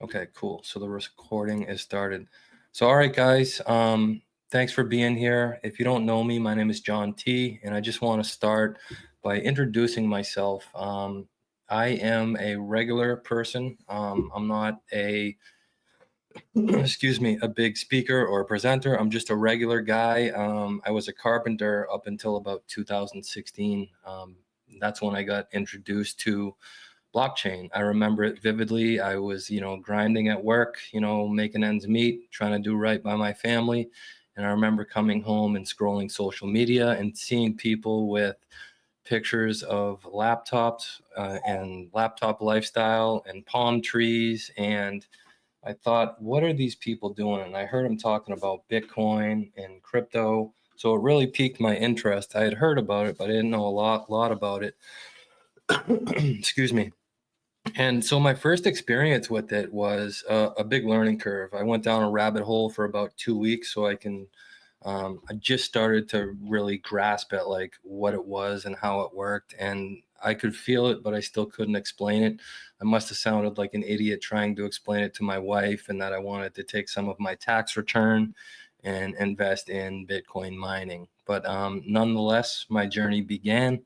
Okay, cool. So the recording is started. So, all right, guys. Thanks for being here. If you don't know me, my name is JonT, and I just want to start by introducing myself. I am a regular person. I'm not a, excuse me, a big speaker or a presenter. I'm just a regular guy. I was a carpenter up until about 2016. That's when I got introduced to blockchain. I remember it vividly. I was, grinding at work, making ends meet, trying to do right by my family. And I remember coming home and scrolling social media and seeing people with pictures of laptops and laptop lifestyle and palm trees. And I thought, what are these people doing? And I heard them talking about Bitcoin and crypto. So it really piqued my interest. I had heard about it, but I didn't know a lot about it. Excuse me. And so my first experience with it was a big learning curve. I went down a rabbit hole for about 2 weeks so I just started to really grasp at like what it was and how it worked. And I could feel it, but I still couldn't explain it. I must have sounded like an idiot trying to explain it to my wife, and that I wanted to take some of my tax return and invest in Bitcoin mining. But nonetheless, my journey began,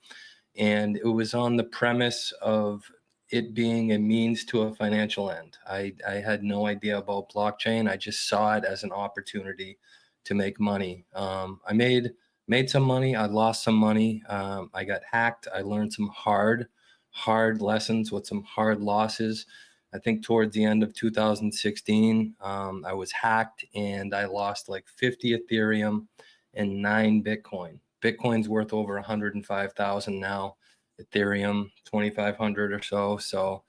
and it was on the premise of it being a means to a financial end. I had no idea about blockchain. I just saw it as an opportunity to make money. I made some money. I lost some money. I got hacked. I learned some hard lessons with some hard losses. I think towards the end of 2016, I was hacked and I lost like 50 Ethereum and 9 Bitcoin. Bitcoin's worth over 105,000 now. Ethereum 2,500 or so. So,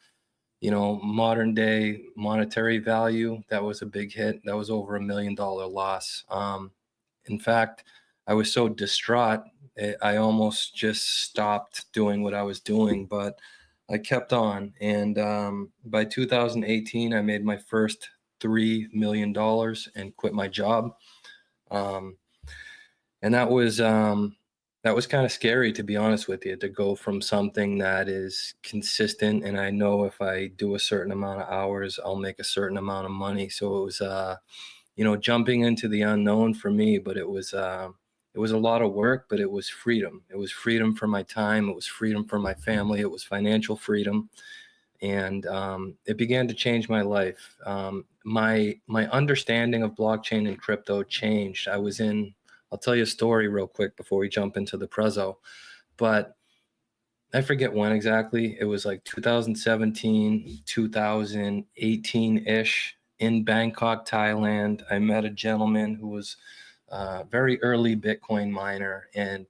modern day monetary value, that was a big hit. That was over $1 million loss. In fact, I was so distraught, I almost just stopped doing what I was doing, but I kept on. And by 2018, I made my first $3 million and quit my job. Um, and that was kind of scary, to be honest with you, to go from something that is consistent, and I know if I do a certain amount of hours, I'll make a certain amount of money. So it was jumping into the unknown for me, but it was a lot of work, but it was freedom. It was freedom for my time, it was freedom for my family, it was financial freedom. And it began to change my life. My understanding of blockchain and crypto changed. I'll tell you a story real quick before we jump into the prezzo, but I forget when exactly. It was like 2017, 2018-ish in Bangkok, Thailand. I met a gentleman who was a very early Bitcoin miner, and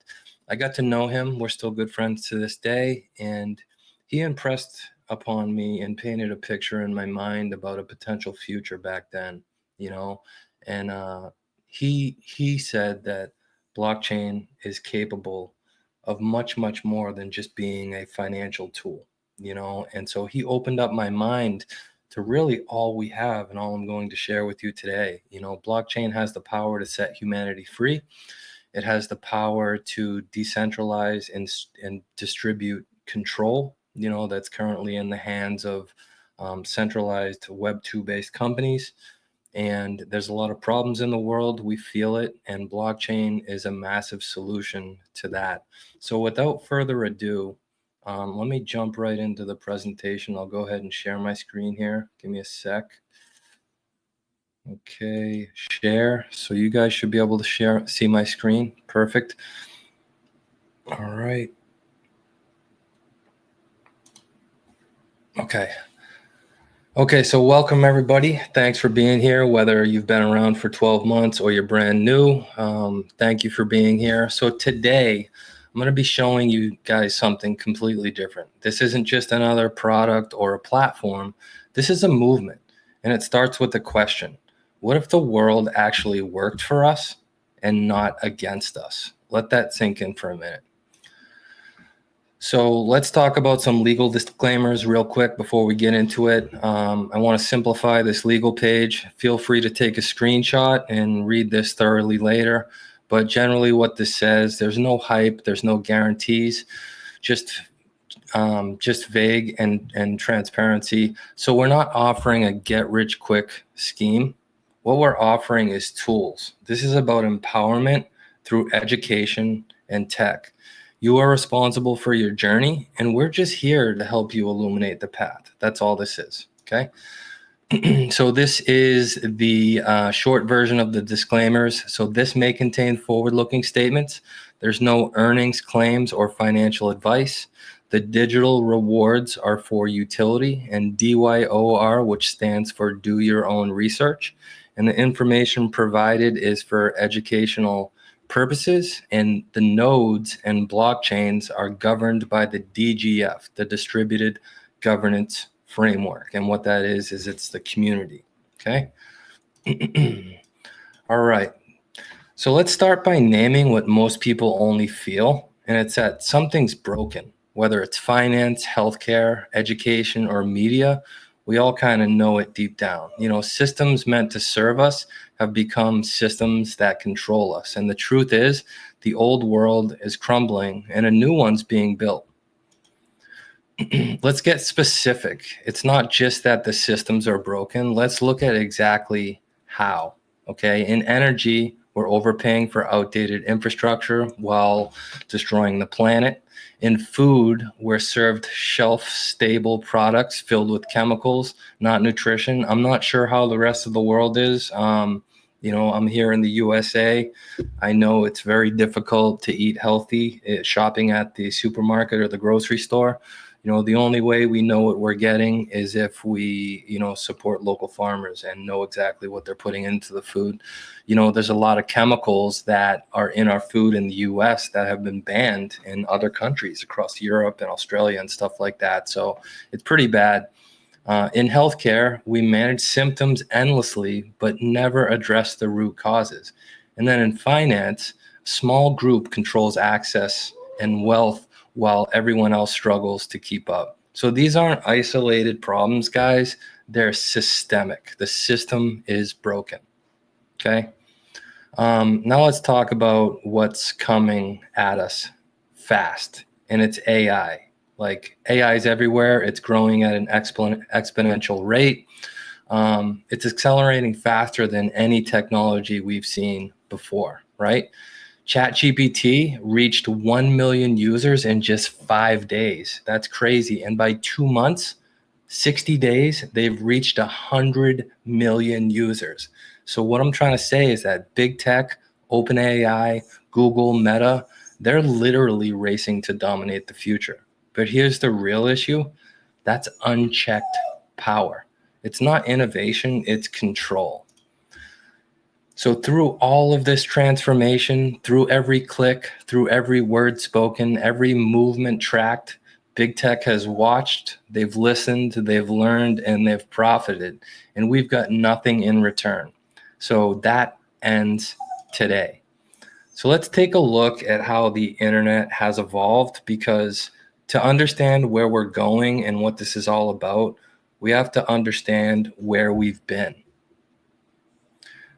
I got to know him. We're still good friends to this day, and he impressed upon me and painted a picture in my mind about a potential future back then, you know, and he said that blockchain is capable of much more than just being a financial tool, and so he opened up my mind to really all we have and all I'm going to share with you today. Blockchain has the power to set humanity free. It has the power to decentralize and distribute control, that's currently in the hands of centralized Web2 based companies. And there's a lot of problems in the world. We feel it. And blockchain is a massive solution to that. So without further ado, let me jump right into the presentation. I'll go ahead and share my screen here. Give me a sec. Okay, share. So you guys should be able to see my screen. Perfect. All right. Okay, so welcome everybody. Thanks for being here, whether you've been around for 12 months or you're brand new. Thank you for being here. So today, I'm going to be showing you guys something completely different. This isn't just another product or a platform. This is a movement, and it starts with the question: what if the world actually worked for us and not against us? Let that sink in for a minute. So let's talk about some legal disclaimers real quick before we get into it. I want to simplify this legal page. Feel free to take a screenshot and read this thoroughly later. But generally what this says, there's no hype, there's no guarantees. Just just vague and transparency. So we're not offering a get rich quick scheme. What we're offering is tools. This is about empowerment through education and tech. You are responsible for your journey, and we're just here to help you illuminate the path. That's all this is. Okay. So this is the short version of the disclaimers. So this may contain forward-looking statements. There's no earnings, claims, or financial advice. The digital rewards are for utility, and DYOR, which stands for do your own research. And the information provided is for educational purposes, and the nodes and blockchains are governed by the DGF, the Distributed Governance Framework. And what that is it's the community. Okay. All right. So let's start by naming what most people only feel, and it's that something's broken, whether it's finance, healthcare, education, or media. We all kind of know it deep down. You know, systems meant to serve us have become systems that control us. And the truth is, the old world is crumbling and a new one's being built. Let's get specific. It's not just that the systems are broken. Let's look at exactly how. Okay. In energy, we're overpaying for outdated infrastructure while destroying the planet. In food, we're served shelf-stable products filled with chemicals, not nutrition. I'm not sure how the rest of the world is. You know, I'm here in the USA. I know it's very difficult to eat healthy shopping at the supermarket or the grocery store. You know, the only way we know what we're getting is if we, you know, support local farmers and know exactly what they're putting into the food. You know, there's a lot of chemicals that are in our food in the US that have been banned in other countries across Europe and Australia and stuff like that. So it's pretty bad. In healthcare, we manage symptoms endlessly, but never address the root causes. And then in finance, a small group controls access and wealth while everyone else struggles to keep up. So these aren't isolated problems, guys. They're systemic. The system is broken. Okay. Now let's talk about what's coming at us fast, and it's AI. Like AI is everywhere. It's growing at an exponential rate. It's accelerating faster than any technology we've seen before, right? ChatGPT reached 1 million users in just 5 days. That's crazy. And by 2 months, 60 days, they've reached 100 million users. So what I'm trying to say is that big tech, OpenAI, Google, Meta, they're literally racing to dominate the future. But here's the real issue. That's unchecked power. It's not innovation, it's control. So through all of this transformation, through every click, through every word spoken, every movement tracked, big tech has watched, they've listened, they've learned, and they've profited. And we've got nothing in return. So that ends today. So let's take a look at how the internet has evolved, because to understand where we're going and what this is all about, we have to understand where we've been.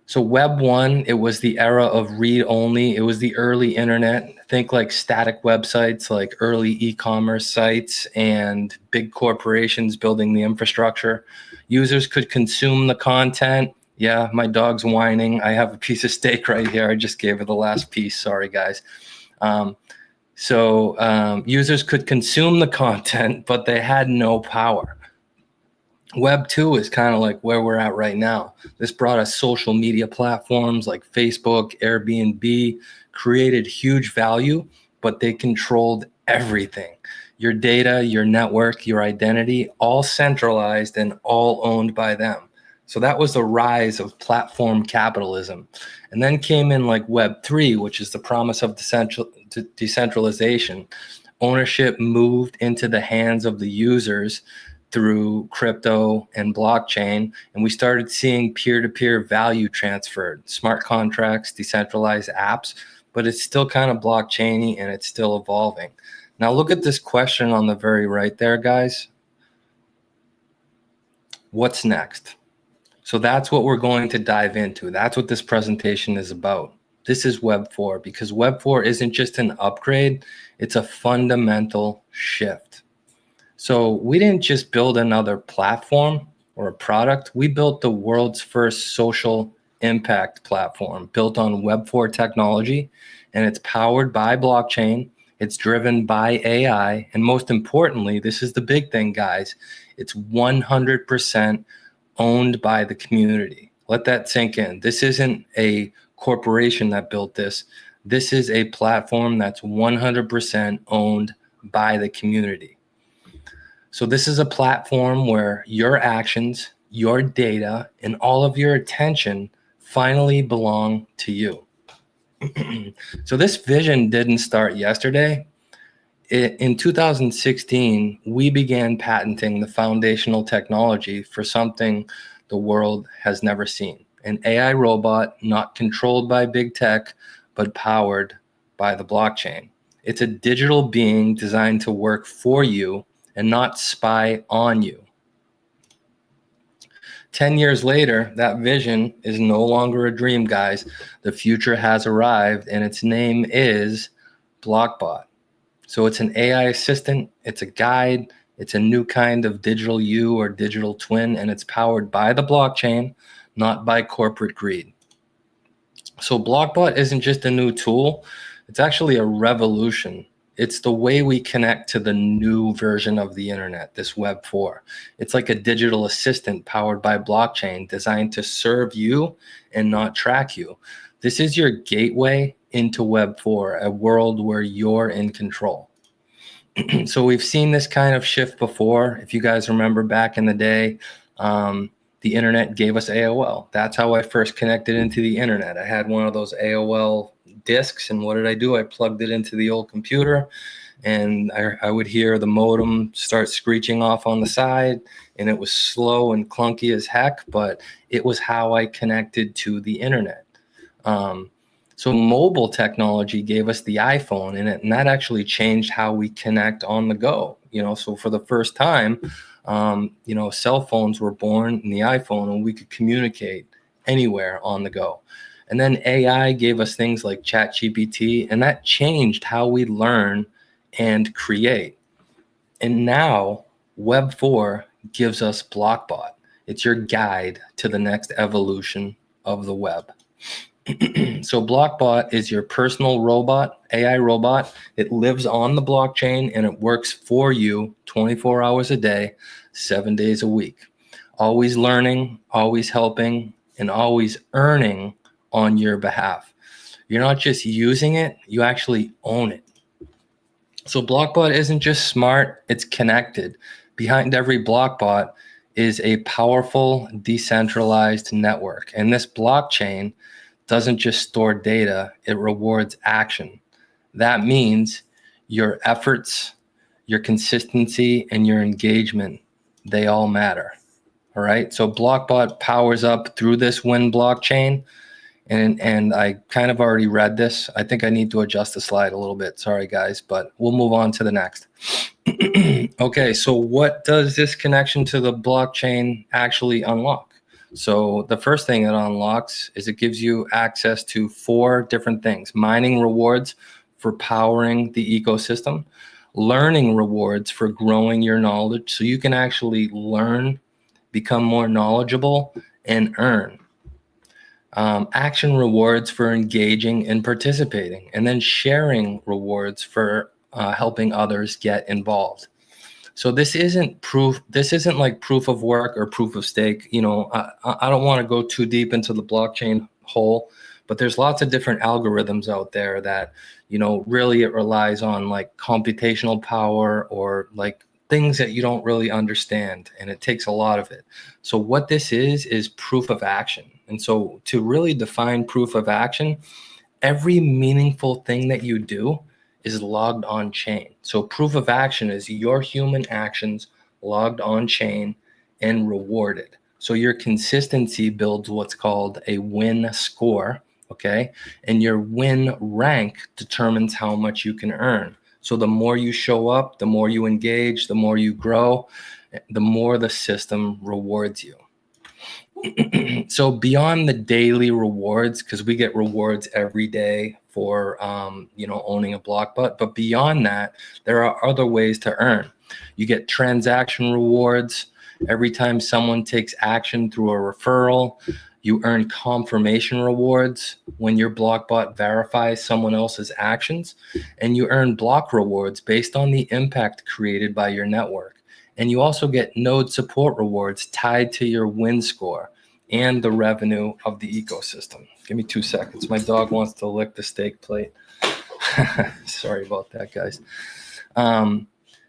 So Web 1, it was the era of read-only. It was the early internet. Think like static websites, like early e-commerce sites and big corporations building the infrastructure. Users could consume the content. Yeah, my dog's whining. I have a piece of steak right here. I just gave her the last piece. Sorry, guys. Users could consume the content, but they had no power. Web 2 is kind of like where we're at right now. This brought us social media platforms like Facebook, Airbnb, created huge value, but they controlled everything. Your data, your network, your identity, all centralized and all owned by them. So that was the rise of platform capitalism. And then came in like Web 3, which is the promise of decentralization. Ownership moved into the hands of the users through crypto and blockchain, and we started seeing peer-to-peer value transferred, smart contracts, decentralized apps, but it's still kind of blockchainy and it's still evolving. Now look at this question on the very right there, guys. What's next? So that's what we're going to dive into. That's what this presentation is about. This is Web 4, because Web 4 isn't just an upgrade, it's a fundamental shift. So we didn't just build another platform or a product. We built the world's first social impact platform built on Web4 technology, and it's powered by blockchain. It's driven by AI. And most importantly, this is the big thing, guys, it's 100% owned by the community. Let that sink in. This isn't a corporation that built this. This is a platform that's 100% owned by the community. So this is a platform where your actions, your data, and all of your attention finally belong to you. So this vision didn't start yesterday. In 2016, we began patenting the foundational technology for something the world has never seen: an AI robot not controlled by big tech, but powered by the blockchain. It's a digital being designed to work for you and not spy on you. 10 years later, that vision is no longer a dream, guys. The future has arrived, and its name is BlockBot. So it's an AI assistant, it's a guide, it's a new kind of digital you or digital twin, and it's powered by the blockchain, not by corporate greed. So BlockBot isn't just a new tool, it's actually a revolution. It's the way we connect to the new version of the internet, this Web4. It's like a digital assistant powered by blockchain designed to serve you and not track you. This is your gateway into Web4, a world where you're in control. So we've seen this kind of shift before. If you guys remember back in the day, the internet gave us AOL. That's how I first connected into the internet. I had one of those AOL discs, and what did I do? I plugged it into the old computer, and I would hear the modem start screeching off on the side, and it was slow and clunky as heck, but it was how I connected to the internet. So mobile technology gave us the iPhone, and that actually changed how we connect on the go. So for the first time, cell phones were born in the iPhone, and we could communicate anywhere on the go. And then AI gave us things like ChatGPT, and that changed how we learn and create. And now Web4 gives us BlockBot. It's your guide to the next evolution of the web. So BlockBot is your personal robot, AI robot. It lives on the blockchain, and it works for you 24 hours a day, 7 days a week. Always learning, always helping, and always earning on your behalf. You're not just using it, you actually own it. So BlockBot isn't just smart, it's connected. Behind every BlockBot is a powerful decentralized network. And this blockchain doesn't just store data, it rewards action. That means your efforts, your consistency, and your engagement, they all matter. All right. So BlockBot powers up through this Win blockchain. And I kind of already read this. I think I need to adjust the slide a little bit. Sorry, guys, but we'll move on to the next. Okay, so what does this connection to the blockchain actually unlock? So the first thing it unlocks is it gives you access to 4 different things: mining rewards for powering the ecosystem, learning rewards for growing your knowledge, so you can actually learn, become more knowledgeable, and earn. Action rewards for engaging and participating, and then sharing rewards for helping others get involved. So this isn't proof. This isn't like proof of work or proof of stake. I don't want to go too deep into the blockchain hole, but there's lots of different algorithms out there that, really it relies on like computational power or like things that you don't really understand, and it takes a lot of it. So what this is proof of action. And so to really define proof of action, every meaningful thing that you do is logged on chain. So proof of action is your human actions logged on chain and rewarded. So your consistency builds what's called a win score, okay? And your win rank determines how much you can earn. So the more you show up, the more you engage, the more you grow, the more the system rewards you. So beyond the daily rewards, because we get rewards every day for owning a BlockBot, but beyond that, there are other ways to earn. You get transaction rewards. Every time someone takes action through a referral, you earn confirmation rewards when your BlockBot verifies someone else's actions, and you earn block rewards based on the impact created by your network. And you also get node support rewards tied to your win score and the revenue of the ecosystem. Give me 2 seconds. My dog wants to lick the steak plate. Sorry about that, guys.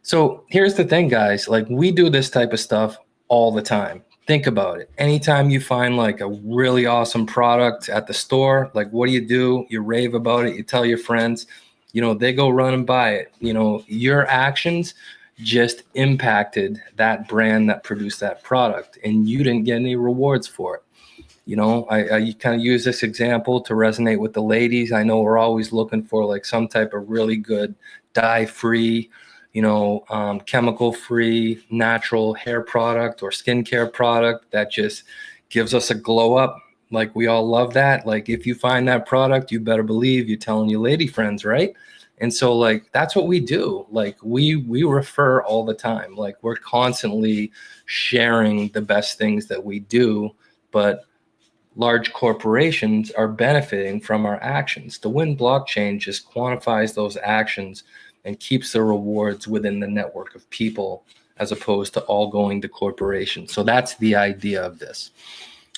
So here's the thing, guys. Like, we do this type of stuff all the time. Think about it. Anytime you find like a really awesome product at the store, like, what do? You rave about it. You tell your friends, they go run and buy it. Your actions just impacted that brand that produced that product, and you didn't get any rewards for it. I kind of use this example to resonate with the ladies. I know we're always looking for like some type of really good dye-free, chemical-free, natural hair product or skincare product that just gives us a glow up. Like, we all love that. Like, if you find that product, you better believe you're telling your lady friends, right? And so, like, that's what we do. Like, we refer all the time. Like, we're constantly sharing the best things that we do, but large corporations are benefiting from our actions. The Win blockchain just quantifies those actions and keeps the rewards within the network of people, as opposed to all going to corporations. So that's the idea of this.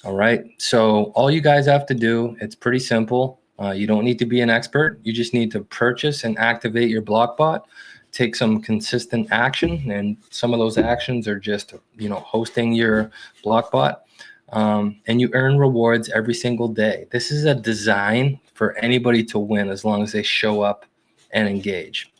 All right. So all you guys have to do, it's pretty simple. You don't need to be an expert. You just need to purchase and activate your BlockBot, take some consistent action. And some of those actions are just, hosting your BlockBot. And you earn rewards every single day. This is a design for anybody to win as long as they show up and engage.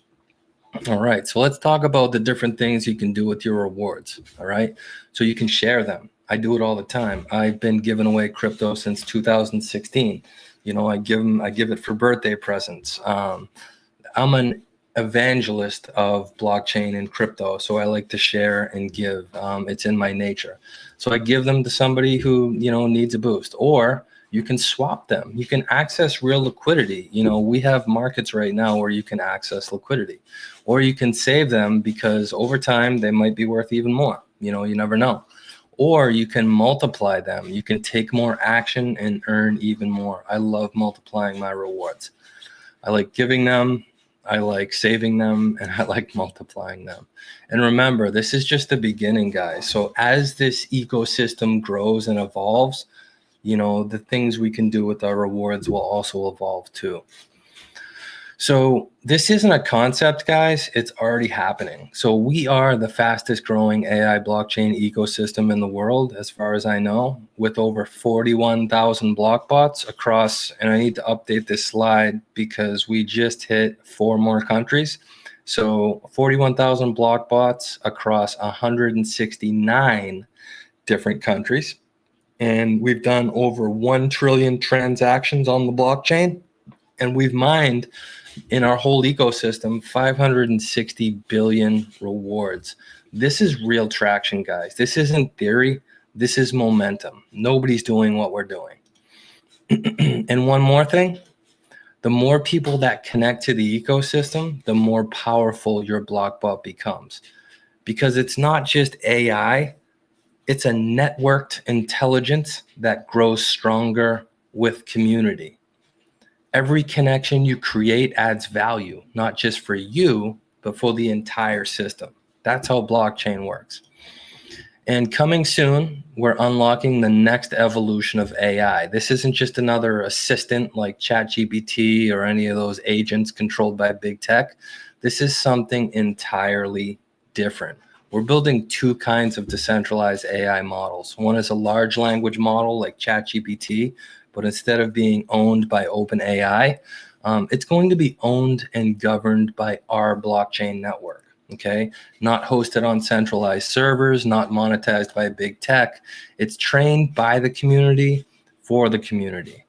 All right, so let's talk about the different things you can do with your rewards. All right, so you can share them. I do it all the time. I've been giving away crypto since 2016. I give it for birthday presents. I'm an evangelist of blockchain and crypto, so I like to share and give. It's in my nature. So I give them to somebody who needs a boost, or you can swap them. You can access real liquidity. We have markets right now where you can access liquidity, or you can save them because over time they might be worth even more. You never know. Or you can multiply them. You can take more action and earn even more. I love multiplying my rewards. I like giving them, I like saving them, and I like multiplying them. And remember, this is just the beginning, guys. So as this ecosystem grows and evolves, the things we can do with our rewards will also evolve too. So this isn't a concept, guys. It's already happening. So we are the fastest growing AI blockchain ecosystem in the world, as far as I know, with over 41,000 BlockBots across, and I need to update this slide because we just hit 4 more countries. So 41,000 BlockBots across 169 different countries. And we've done over 1 trillion transactions on the blockchain. And we've mined in our whole ecosystem 560 billion rewards. This is real traction, guys. This isn't theory. This is momentum. Nobody's doing what we're doing. And one more thing, the more people that connect to the ecosystem, the more powerful your BlockBot becomes. Because it's not just AI, it's a networked intelligence that grows stronger with community. Every connection you create adds value, not just for you, but for the entire system. That's how blockchain works. And coming soon, we're unlocking the next evolution of AI. This isn't just another assistant like ChatGPT or any of those agents controlled by big tech. This is something entirely different. We're building 2 kinds of decentralized AI models. One is a large language model like ChatGPT, but instead of being owned by OpenAI, it's going to be owned and governed by our blockchain network, okay? Not hosted on centralized servers, not monetized by big tech. It's trained by the community for the community.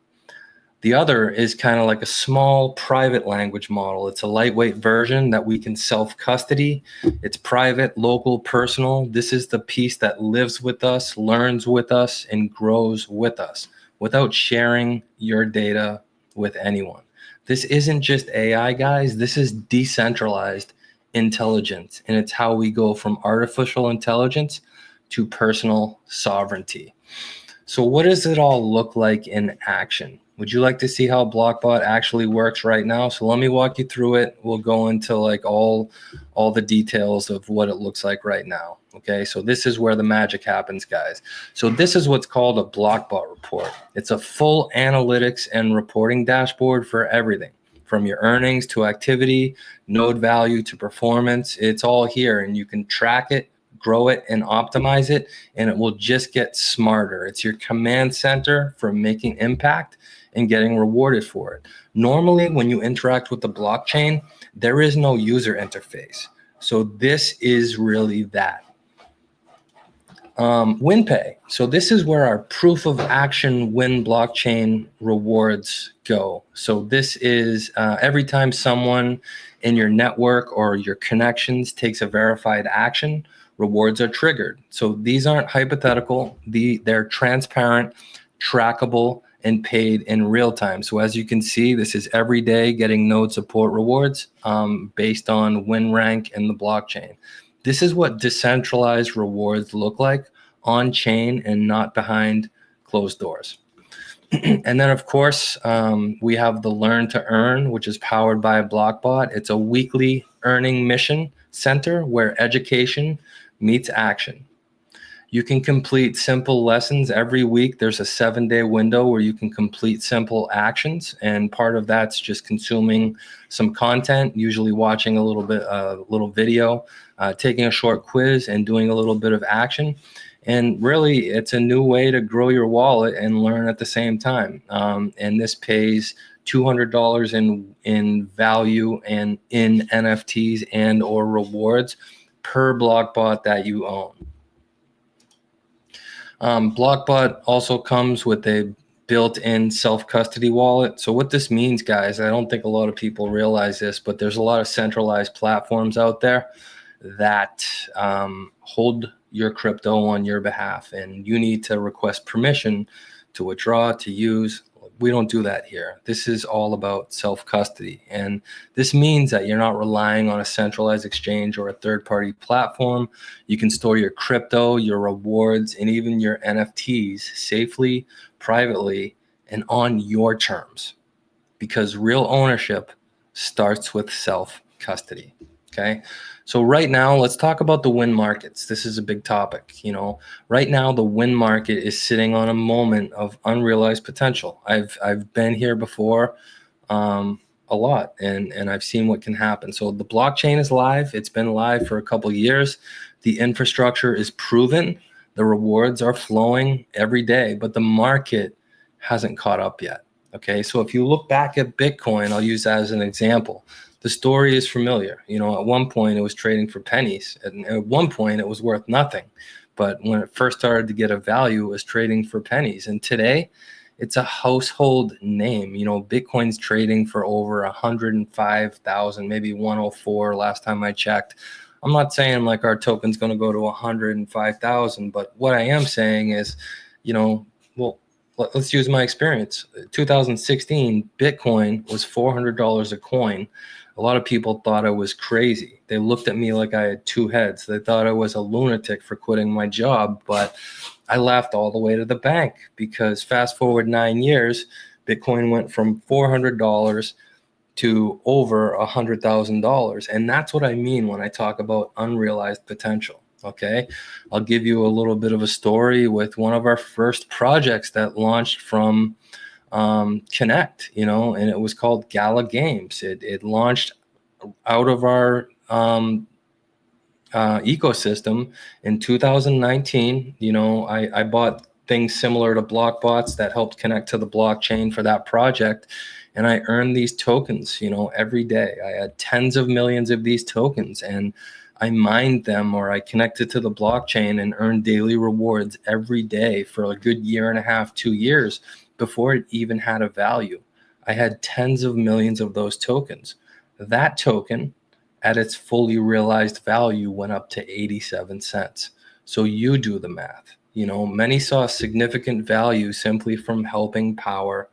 The other is kind of like a small private language model. It's a lightweight version that we can self-custody. It's private, local, personal. This is the piece that lives with us, learns with us, and grows with us, without sharing your data with anyone. This isn't just AI, guys. This is decentralized intelligence, and it's how we go from artificial intelligence to personal sovereignty. So what does it all look like in action? Would you like to see how BlockBot actually works right now? So let me walk you through it. We'll go into like all the details of what it looks like right now. Okay, so this is where the magic happens, guys. So this is what's called a BlockBot report. It's a full analytics and reporting dashboard for everything, from your earnings to activity, node value to performance. It's all here, and you can track it, grow it, and optimize it, and it will just get smarter. It's your command center for making impact and getting rewarded for it. Normally, when you interact with the blockchain, there is no user interface. So this is really that. WinPay. So this is where our proof of action win blockchain rewards go. So this is every time someone in your network or your connections takes a verified action, rewards are triggered. So these aren't hypothetical. They're transparent, trackable, and paid in real time. So as you can see, this is every day getting node support rewards based on win rank in the blockchain. This is what decentralized rewards look like on chain and not behind closed doors. And then, of course, we have the Learn to Earn, which is powered by BlockBot. It's a weekly earning mission center where education meets action. You can complete simple lessons every week. There's a 7-day window where you can complete simple actions. And part of that's just consuming some content, usually watching a little video, taking a short quiz, and doing a little bit of action. And really, it's a new way to grow your wallet and learn at the same time. And this pays $200 in value and in NFTs and or rewards per BlockBot that you own. BlockBot also comes with a built-in self-custody wallet. So what this means, guys, I don't think a lot of people realize this, but there's a lot of centralized platforms out there that hold your crypto on your behalf, and you need to request permission to withdraw, to use. We don't do that here. This is all about self-custody. And this means that you're not relying on a centralized exchange or a third-party platform. You can store your crypto, your rewards, and even your NFTs safely, privately, and on your terms, because real ownership starts with self-custody. Okay. So right now, let's talk about the win markets. This is a big topic. Right now, the win market is sitting on a moment of unrealized potential. I've been here before a lot, and I've seen what can happen. So the blockchain is live. It's been live for a couple of years. The infrastructure is proven. The rewards are flowing every day, but the market hasn't caught up yet. Okay. So if you look back at Bitcoin, I'll use that as an example. The story is familiar. At one point it was trading for pennies, and at one point it was worth nothing. But when it first started to get a value, it was trading for pennies. And today it's a household name. Bitcoin's trading for over 105,000, maybe 104 last time I checked. I'm not saying like our token's going to go to 105,000, but what I am saying is, let's use my experience. 2016, Bitcoin was $400 a coin. A lot of people thought I was crazy. They looked at me like I had two heads. They thought I was a lunatic for quitting my job, but I laughed all the way to the bank, because fast forward 9 years, Bitcoin went from $400 to over $100,000. And that's what I mean when I talk about unrealized potential. Okay. I'll give you a little bit of a story with one of our first projects that launched from Connect, and it was called Gala Games. It launched out of our ecosystem in 2019. I bought things similar to BlockBots that helped connect to the blockchain for that project, and I earned these tokens, every day. I had tens of millions of these tokens, and I mined them, or I connected to the blockchain and earned daily rewards every day for a good year and a half, 2 years, before it even had a value. I had tens of millions of those tokens. That token, at its fully realized value, went up to 87 cents. So you do the math. Many saw significant value simply from helping power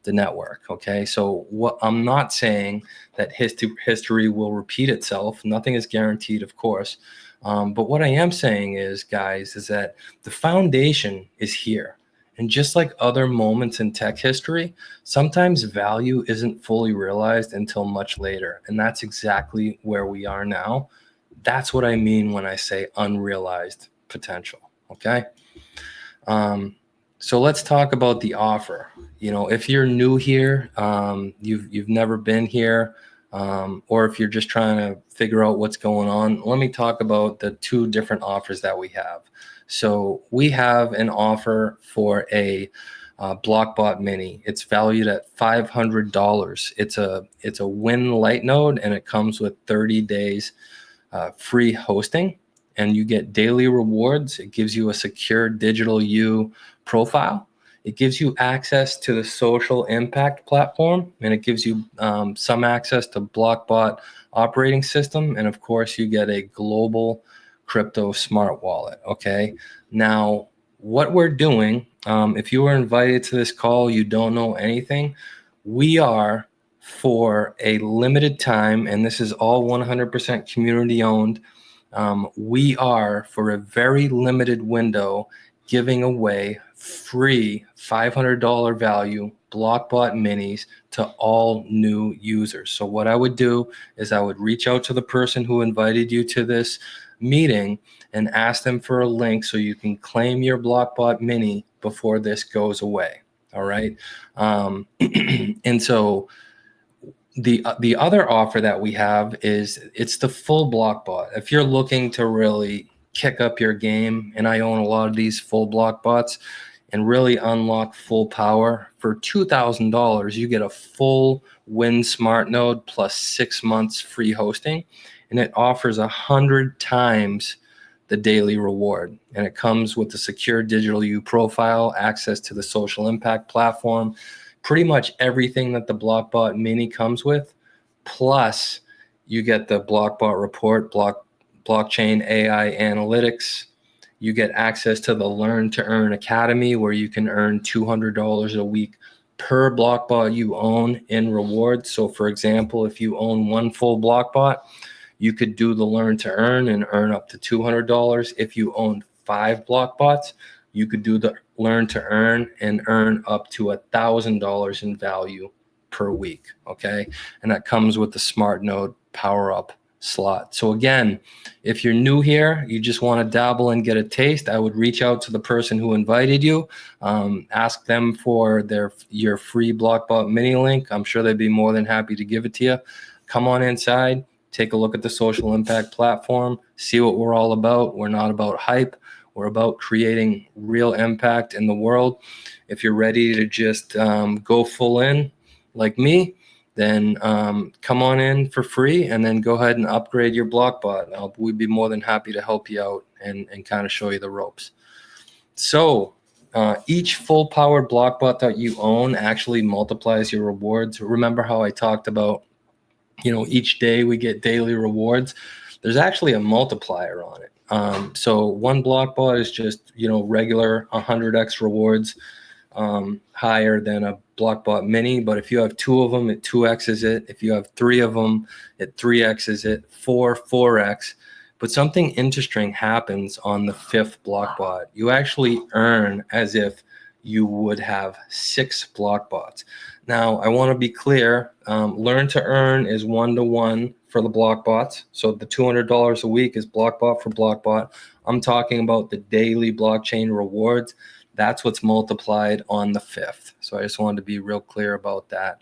the network. Okay, so what I'm not saying that history will repeat itself. Nothing is guaranteed, of course. But what I am saying is, guys, is that the foundation is here. And just like other moments in tech history, sometimes value isn't fully realized until much later. And that's exactly where we are now. That's what I mean when I say unrealized potential. Okay. So let's talk about the offer. If you're new here, you've never been here, or if you're just trying to figure out what's going on, let me talk about the two different offers that we have. So we have an offer for a BlockBot Mini. It's valued at $500. It's a Win Light node, and it comes with 30 days free hosting, and you get daily rewards. It gives you a secure digital U profile. It gives you access to the social impact platform, and it gives you some access to BlockBot operating system. And of course, you get a global crypto smart wallet. Okay. Now, what we're doing, if you were invited to this call, you don't know anything, we are, for a limited time, and this is all 100% community owned, we are, for a very limited window, giving away free $500 value BlockBot Minis to all new users. So what I would do is I would reach out to the person who invited you to this meeting and ask them for a link so you can claim your BlockBot Mini before this goes away. All right. And so the other offer that we have is it's the full BlockBot. If you're looking to really kick up your game, and I own a lot of these full BlockBots, and really unlock full power, for $2,000, you get a full Win Smart node plus 6 months free hosting, and it offers 100 times the daily reward. And it comes with the secure digital U profile, access to the social impact platform, pretty much everything that the BlockBot Mini comes with, plus you get the BlockBot report, blockchain AI analytics. You get access to the Learn to Earn Academy, where you can earn $200 a week per BlockBot you own in rewards. So for example, if you own one full BlockBot, you could do the Learn to Earn and earn up to $200. If you own 5 BlockBots, you could do the Learn to Earn and earn up to $1,000 in value per week. Okay. And that comes with the Smart Node Power Up slot. So again, if you're new here, you just want to dabble and get a taste, I would reach out to the person who invited you, ask them for your free BlockBot Mini link. I'm sure they'd be more than happy to give it to you. Come on inside, take a look at the social impact platform, see what we're all about. We're not about hype. We're about creating real impact in the world. If you're ready to just go full in like me, then come on in for free and then go ahead and upgrade your BlockBot. We'd be more than happy to help you out and kind of show you the ropes. So each full powered BlockBot that you own actually multiplies your rewards. Remember how I talked about, each day we get daily rewards? There's actually a multiplier on it. So one BlockBot is just, regular 100x rewards, higher than a BlockBot Mini. But if you have 2 of them, it 2x's it. If you have 3 of them, it 3x's it, 4x. But something interesting happens on the 5th BlockBot. You actually earn as if you would have 6 BlockBots. Now, I want to be clear. Learn to Earn is 1-to-1 for the BlockBots. So the $200 a week is BlockBot for BlockBot. I'm talking about the daily blockchain rewards. That's what's multiplied on the 5th. So I just wanted to be real clear about that.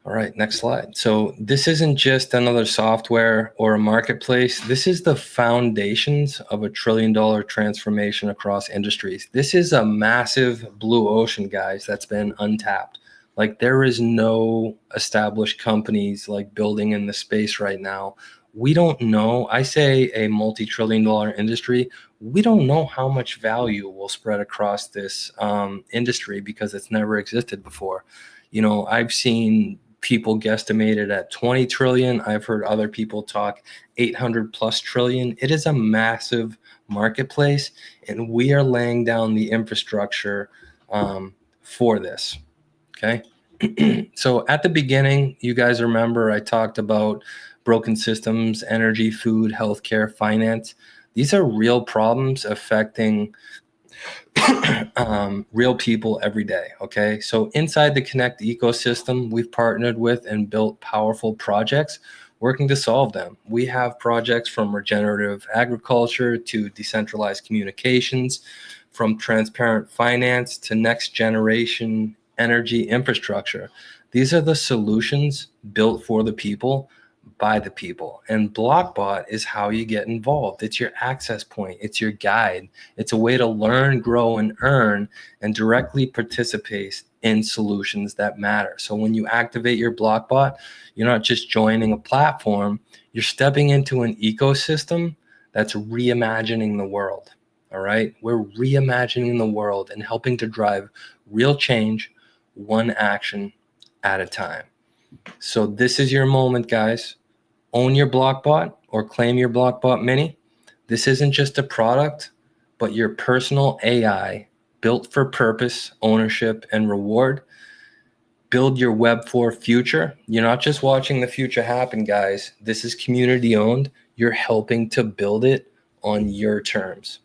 All right, next slide. So this isn't just another software or a marketplace. This is the foundations of a $1 trillion transformation across industries. This is a massive blue ocean, guys, that's been untapped. Like, there is no established companies like building in the space right now. We don't know. I say a multi-trillion-dollar industry. We don't know how much value will spread across this industry because it's never existed before. I've seen people guesstimate it at 20 trillion. I've heard other people talk 800 plus trillion. It is a massive marketplace, and we are laying down the infrastructure for this. Okay. So at the beginning, you guys remember I talked about broken systems, energy, food, healthcare, finance. These are real problems affecting real people every day. Okay. So inside the Connect ecosystem, we've partnered with and built powerful projects working to solve them. We have projects from regenerative agriculture to decentralized communications, from transparent finance to next generation energy infrastructure. These are the solutions built for the people by the people. And BlockBot is how you get involved. It's your access point, it's your guide. It's a way to learn, grow, and earn and directly participate in solutions that matter. So when you activate your BlockBot, you're not just joining a platform, you're stepping into an ecosystem that's reimagining the world. All right. We're reimagining the world and helping to drive real change, one action at a time. So this is your moment, guys. Own your BlockBot or claim your BlockBot Mini. This isn't just a product, but your personal AI built for purpose, ownership, and reward. Build your Web4 future. You're not just watching the future happen, guys. This is community owned. You're helping to build it on your terms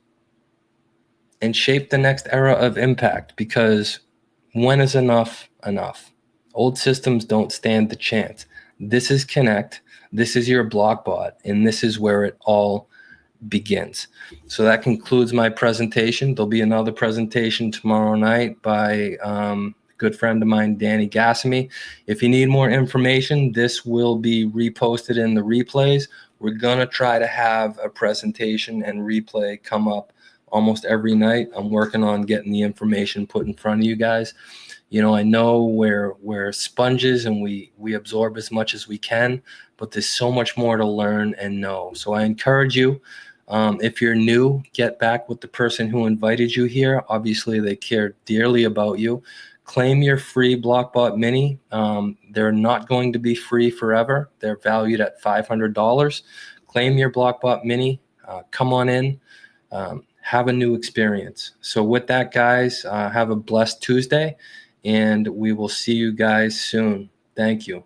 and shape the next era of impact, because when is enough enough? Old systems don't stand the chance. This is Connect. This is your BlockBot, and this is where it all begins. So that concludes my presentation. There'll be another presentation tomorrow night by a good friend of mine, Danny Gassamy. If you need more information, this will be reposted in the replays. We're going to try to have a presentation and replay come up almost every night. I'm working on getting the information put in front of you guys. You know, I know we're sponges and we absorb as much as we can, but there's so much more to learn and know. So I encourage you, if you're new, get back with the person who invited you here. Obviously, they care dearly about you. Claim your free BlockBot Mini. They're not going to be free forever. They're valued at $500. Claim your BlockBot Mini. Come on in. Have a new experience. So with that, guys, have a blessed Tuesday, and we will see you guys soon. Thank you.